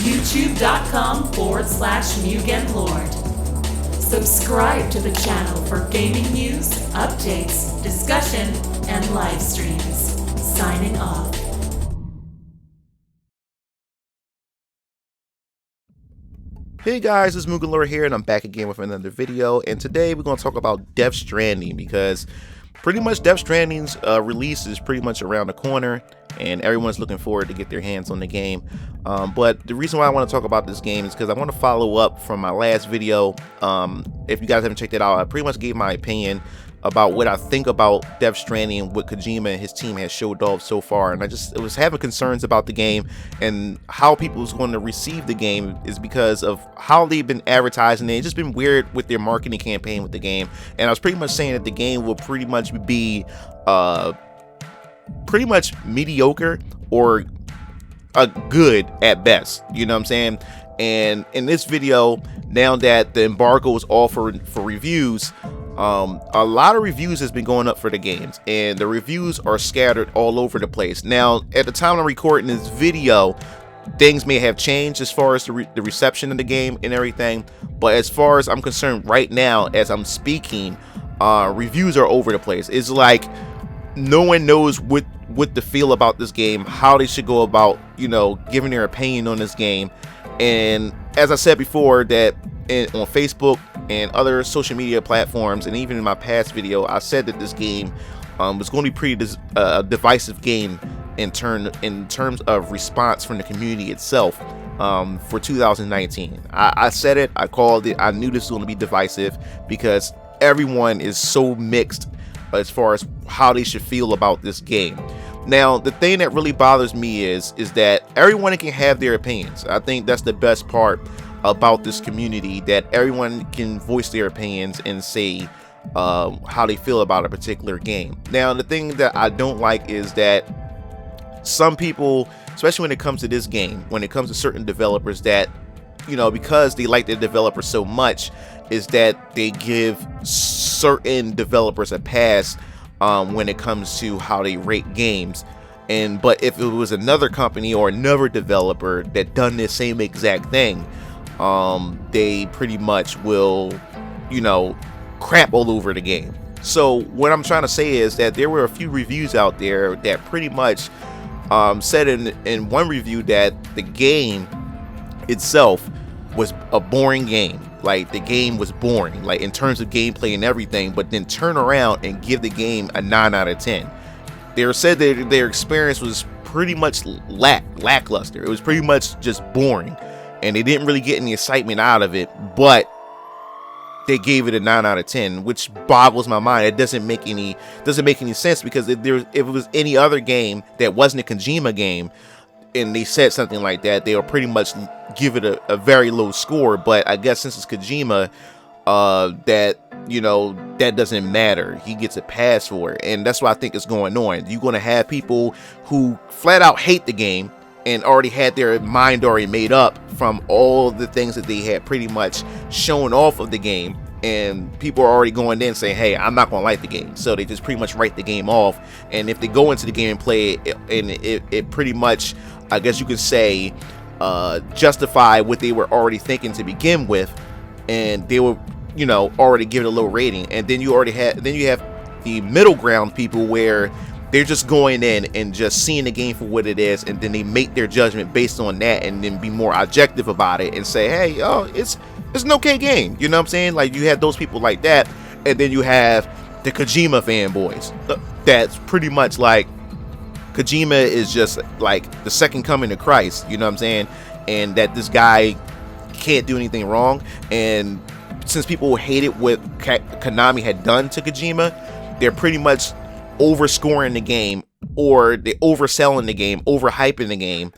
youtube.com/MugenLord. Subscribe to the channel for gaming news, updates, discussion, and live streams. Signing off. Hey guys, it's MugenLord here, and I'm back again with another video. And today we're going to talk about Death Stranding, because pretty much Death Stranding's release is pretty much around the corner, and everyone's looking forward to get their hands on the game. But the reason why I want to talk about this game is because I want to follow up from my last video. If you guys haven't checked it out, I pretty much gave my opinion about what I think about Death Stranding and what Kojima and his team has showed off so far. And I was having concerns about the game and how people was going to receive the game is because of how they've been advertising it. It's just been weird with their marketing campaign with the game. And I was pretty much saying that the game will pretty much be pretty much mediocre or good at best, you know what I'm saying? And in this video, now that the embargo is off for reviews, a lot of reviews has been going up for the games, and the reviews are scattered all over the place. Now, at the time I'm recording this video, things may have changed as far as the reception of the game and everything, but as far as I'm concerned right now, as I'm speaking, reviews are over the place. It's like no one knows what to feel about this game, how they should go about, you know, giving their opinion on this game. And as I said before, that on Facebook and other social media platforms, and even in my past video, I said that this game was going to be pretty divisive game in terms of response from the community itself for 2019. I said it, I called it, I knew this was going to be divisive because everyone is so mixed as far as how they should feel about this game. Now, the thing that really bothers me is that everyone can have their opinions. I think that's the best part about this community, that everyone can voice their opinions and say how they feel about a particular game. Now, the thing that I don't like is that some people, especially when it comes to this game, when it comes to certain developers, that, you know, because they like their developers so much, is that they give certain developers a pass when it comes to how they rate games. But if it was another company or another developer that done this same exact thing, they pretty much will, you know, crap all over the game. So what I'm trying to say is that there were a few reviews out there that pretty much said in one review that the game itself was a boring game. Like, the game was boring, like in terms of gameplay and everything, but then turn around and give the game a 9 out of 10. They said that their experience was pretty much lackluster. It was pretty much just boring, and they didn't really get any excitement out of it, but they gave it a 9 out of 10, which boggles my mind. It doesn't make any sense, because if it was any other game that wasn't a Kojima game and they said something like that, they'll pretty much give it a very low score. But I guess since it's Kojima, that, you know, that doesn't matter. He gets a pass for it, and that's what I think is going on. You're going to have people who flat out hate the game and already had their mind already made up from all the things that they had pretty much shown off of the game, and people are already going in saying, hey, I'm not gonna like the game. So they just pretty much write the game off, and if they go into the game and play it, and it pretty much, I guess you could say, justify what they were already thinking to begin with, and they were, you know, already give it a low rating. And then you have the middle ground people where they're just going in and just seeing the game for what it is, and then they make their judgment based on that, and then be more objective about it and say, hey, oh, it's an okay game. You know what I'm saying? Like, you have those people like that, and then you have the Kojima fanboys. That's pretty much like Kojima is just like the second coming of Christ. You know what I'm saying? And that this guy can't do anything wrong. And since people hated what Konami had done to Kojima, they're pretty much overscoring the game, or they overselling the game, overhyping the game,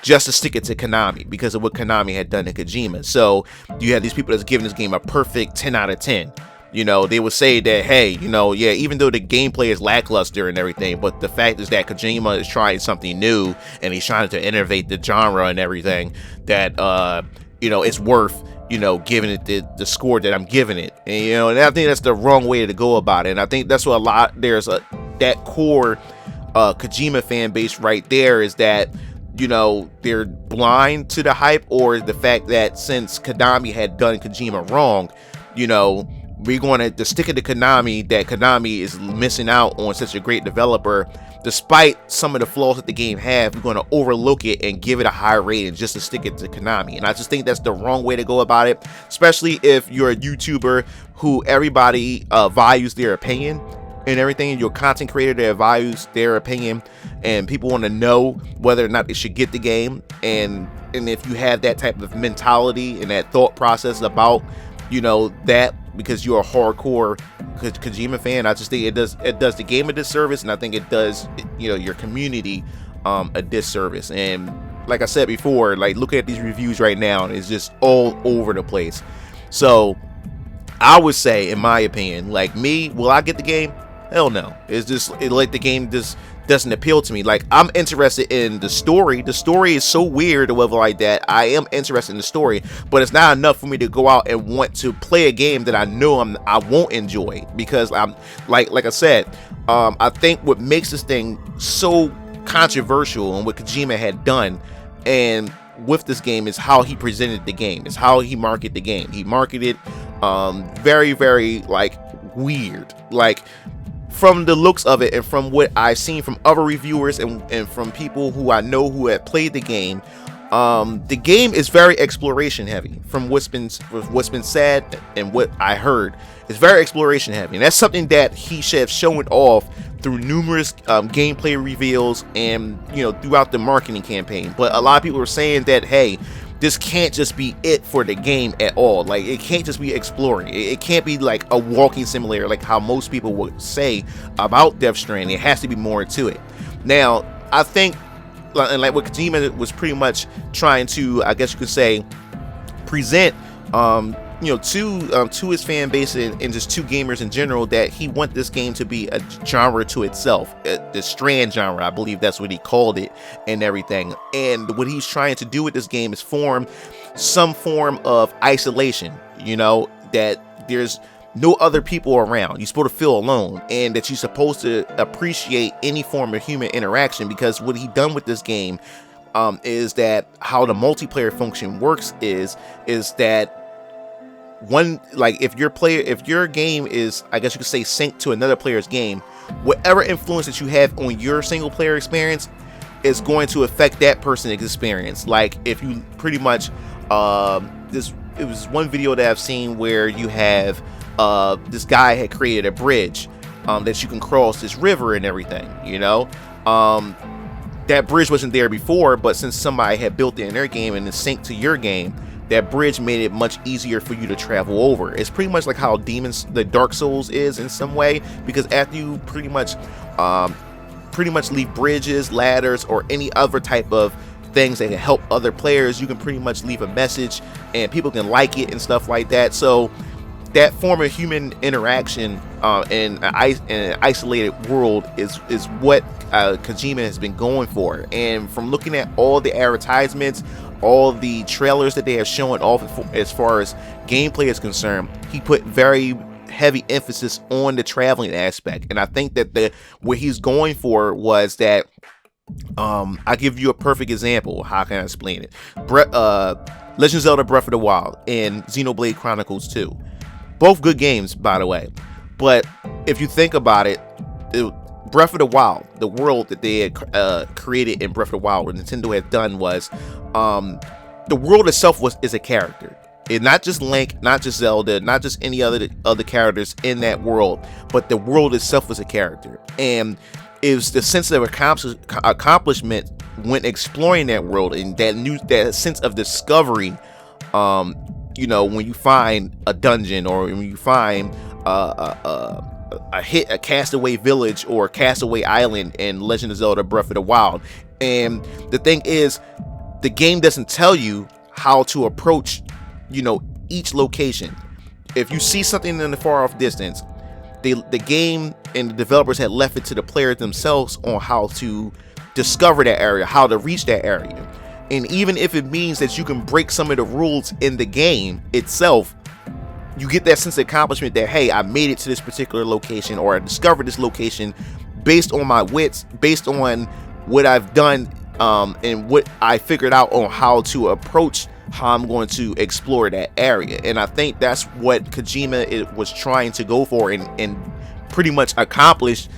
just to stick it to Konami because of what Konami had done to Kojima. So you have these people that's giving this game a perfect 10 out of 10. You know, they would say that, hey, you know, yeah, even though the gameplay is lackluster and everything, but the fact is that Kojima is trying something new, and he's trying to innovate the genre and everything, that, you know, it's worth, you know, giving it the score that I'm giving it. And, you know, and I think that's the wrong way to go about it. And I think that's what there's that core Kojima fan base right there, is that you know, they're blind to the hype, or the fact that since Konami had done Kojima wrong, you know, we're going to stick it to Konami, that Konami is missing out on such a great developer. Despite some of the flaws that the game have, we're going to overlook it and give it a high rating just to stick it to Konami. And I just think that's the wrong way to go about it, especially if you're a YouTuber who everybody values their opinion and everything, and you're a content creator that values their opinion, and people want to know whether or not they should get the game. And if you have that type of mentality and that thought process about, you know, that, because you're a hardcore Kojima fan, I just think it does the game a disservice, and I think it does, you know, your community a disservice. And like I said before, like, looking at these reviews right now, it's just all over the place. So I would say, in my opinion, like me, will I get the game? Hell no. It's just, like, the game just doesn't appeal to me. Like, I'm interested in the story. The story is so weird or whatever like that. I am interested in the story, but it's not enough for me to go out and want to play a game that I know I won't enjoy, because I'm like I said, I think what makes this thing so controversial and what Kojima had done and with this game is how he presented the game. It's how he marketed the game. He marketed very, very, like, weird. Like, from the looks of it, and from what I've seen from other reviewers and from people who I know who have played the game is very exploration heavy. From what's been said and what I heard, it's very exploration heavy, and that's something that he should have shown off through numerous gameplay reveals and, you know, throughout the marketing campaign. But a lot of people are saying that, hey, this can't just be it for the game at all. Like, it can't just be exploring. It can't be like a walking simulator like how most people would say about Death Stranding. It has to be more to it. Now, I think, and like what Kojima was pretty much trying to, I guess you could say, present, you know, to his fan base and just to gamers in general, that he want this game to be a genre to itself, the Strand genre, I believe that's what he called it, and everything. And what he's trying to do with this game is form some form of isolation, you know, that there's no other people around. You're supposed to feel alone, and that you're supposed to appreciate any form of human interaction, because what he done with this game is that how the multiplayer function works is that one, like, if your game is, I guess you could say, synced to another player's game, whatever influence that you have on your single player experience is going to affect that person's experience. Like, if you pretty much it was one video that I've seen where you have this guy had created a bridge that you can cross this river and everything, you know. That bridge wasn't there before, but since somebody had built it in their game and it's synced to your game, that bridge made it much easier for you to travel over. It's pretty much like how the Dark Souls is in some way, because after you pretty much leave bridges, ladders, or any other type of things that can help other players, you can pretty much leave a message and people can like it and stuff like that. So that form of human interaction in an isolated world is what Kojima has been going for. And from looking at all the advertisements, all the trailers that they have shown off as far as gameplay is concerned, he put very heavy emphasis on the traveling aspect. And I think that what he's going for was that, I'll give you a perfect example. How can I explain it? Legend of Zelda Breath of the Wild and Xenoblade Chronicles 2. Both good games, by the way. But if you think about it, Breath of the Wild, the world that they had created in Breath of the Wild, what Nintendo had done was, the world itself is a character. It not just Link, not just Zelda, not just any other characters in that world, but the world itself was a character. And it was the sense of accomplishment when exploring that world, and that sense of discovery. You know, when you find a dungeon, or when you find a castaway village or castaway island in Legend of Zelda Breath of the Wild. And the thing is, the game doesn't tell you how to approach, you know, each location. If you see something in the far off distance, the game and the developers had left it to the players themselves on how to discover that area, how to reach that area. And even if it means that you can break some of the rules in the game itself, you get that sense of accomplishment that, hey, I made it to this particular location, or I discovered this location based on my wits, based on what I've done and what I figured out on how to approach how I'm going to explore that area. And I think that's what Kojima was trying to go for and pretty much accomplished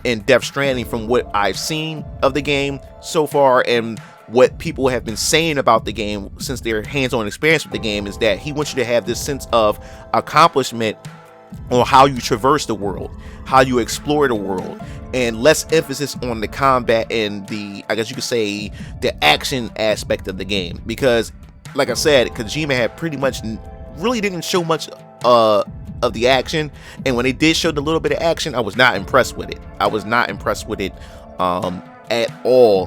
in Death Stranding, from what I've seen of the game so far and what people have been saying about the game since their hands-on experience with the game, is that he wants you to have this sense of accomplishment on how you traverse the world, how you explore the world, and less emphasis on the combat and the, I guess you could say, the action aspect of the game. Because like I said, Kojima had pretty much really didn't show much of the action, and when they did show the little bit of action, I was not impressed with it. I was not impressed with it at all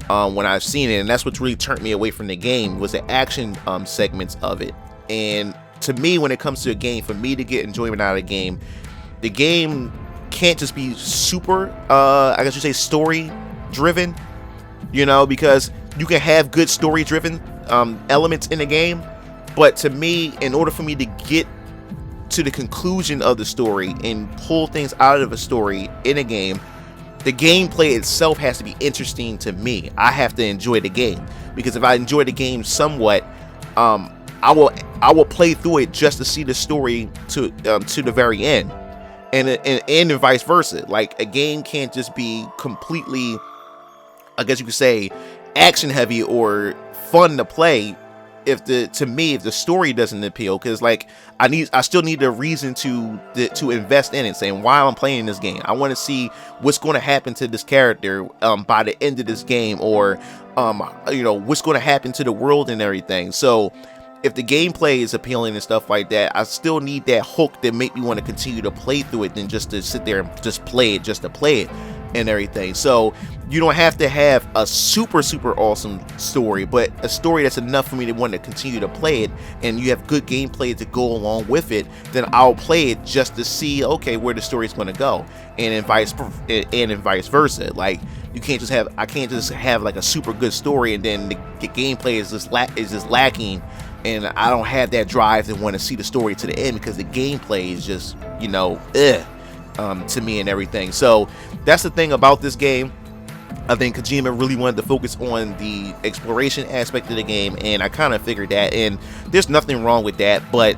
when I've seen it, and that's what really turned me away from the game, was the action segments of it. And to me, when it comes to a game, for me to get enjoyment out of the game can't just be super, I guess you say, story driven, you know, because you can have good story driven elements in the game, but to me, in order for me to get to the conclusion of the story and pull things out of a story in a game, the gameplay itself has to be interesting to me. I have to enjoy the game, because if I enjoy the game somewhat, I will play through it just to see the story to the very end, and vice versa. Like, a game can't just be completely, I guess you could say, action heavy or fun to play if the story doesn't appeal, because like I still need a reason to invest in it, saying why I'm playing this game. I want to see what's going to happen to this character by the end of this game, or you know, what's going to happen to the world and everything. So if the gameplay is appealing and stuff like that, I still need that hook that make me want to continue to play through it than just to sit there and just play it just to play it and everything. So you don't have to have a super awesome story, but a story that's enough for me to want to continue to play it, and you have good gameplay to go along with it, then I'll play it just to see, okay, where the story's going to go, and vice versa. Like, I can't just have like a super good story and then the gameplay is just lacking, and I don't have that drive to want to see the story to the end because the gameplay is just, you know, to me and everything. So that's the thing about this game. I think Kojima really wanted to focus on the exploration aspect of the game, and I kind of figured that, and there's nothing wrong with that. But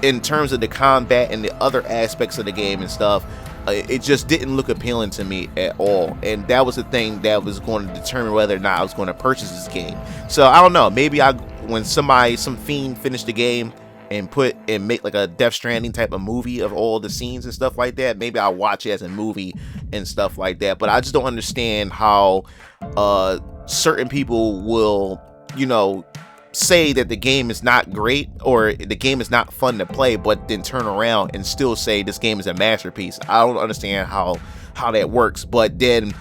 in terms of the combat and the other aspects of the game and stuff, it just didn't look appealing to me at all, and that was the thing that was going to determine whether or not I was going to purchase this game. So I don't know, maybe when some fiend finished the game and make like a Death Stranding type of movie of all the scenes and stuff like that, maybe I'll watch it as a movie and stuff like that. But I just don't understand how certain people will, you know, say that the game is not great or the game is not fun to play, but then turn around and still say this game is a masterpiece. I don't understand how that works. But then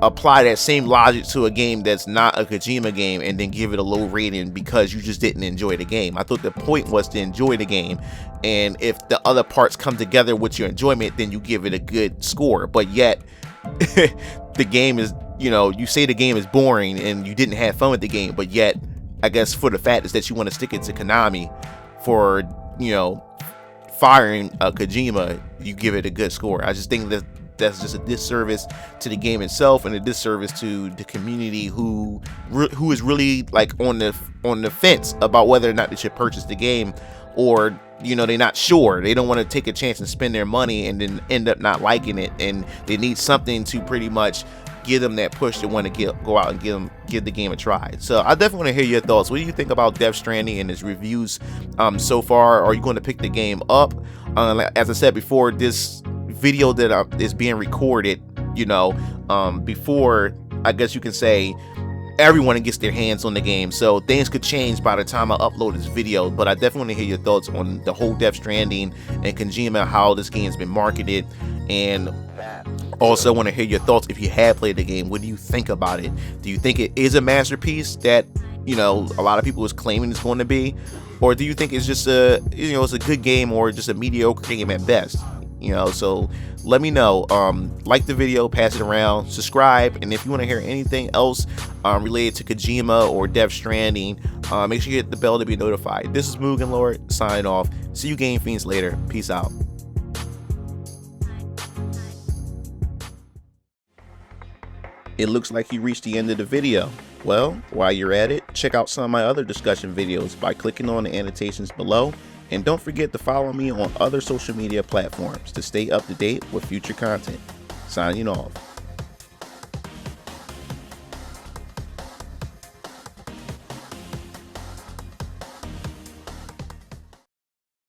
apply that same logic to a game that's not a Kojima game and then give it a low rating because you just didn't enjoy the game. I thought the point was to enjoy the game, and if the other parts come together with your enjoyment, then you give it a good score. But yet the game is, you know, you say the game is boring and you didn't have fun with the game, but yet I guess for the fact is that you want to stick it to Konami for, you know, firing Kojima, you give it a good score. I just think that that's just a disservice to the game itself and a disservice to the community who is really like on the fence about whether or not they should purchase the game, or, you know, they're not sure. They don't want to take a chance and spend their money and then end up not liking it, and they need something to pretty much give them that push to want to go out and give the game a try. So I definitely want to hear your thoughts. What do you think about Death Stranding and its reviews so far? Are you going to pick the game up? As I said before, this video that is being recorded, you know, before, I guess you can say, everyone gets their hands on the game, so things could change by the time I upload this video. But I definitely want to hear your thoughts on the whole Death Stranding and Kojima, how this game's been marketed, and also want to hear your thoughts if you have played the game. What do you think about it? Do you think it is a masterpiece that, you know, a lot of people is claiming it's going to be, or do you think it's just it's a good game or just a mediocre game at best? You know, so let me know. Like the video, pass it around, subscribe, and if you want to hear anything else related to Kojima or Death Stranding, make sure you hit the bell to be notified. This is MugenLord signing off. See you Game Fiends later. Peace out. It looks like you reached the end of the video. Well, while you're at it, check out some of my other discussion videos by clicking on the annotations below, and don't forget to follow me on other social media platforms to stay up to date with future content. Signing off.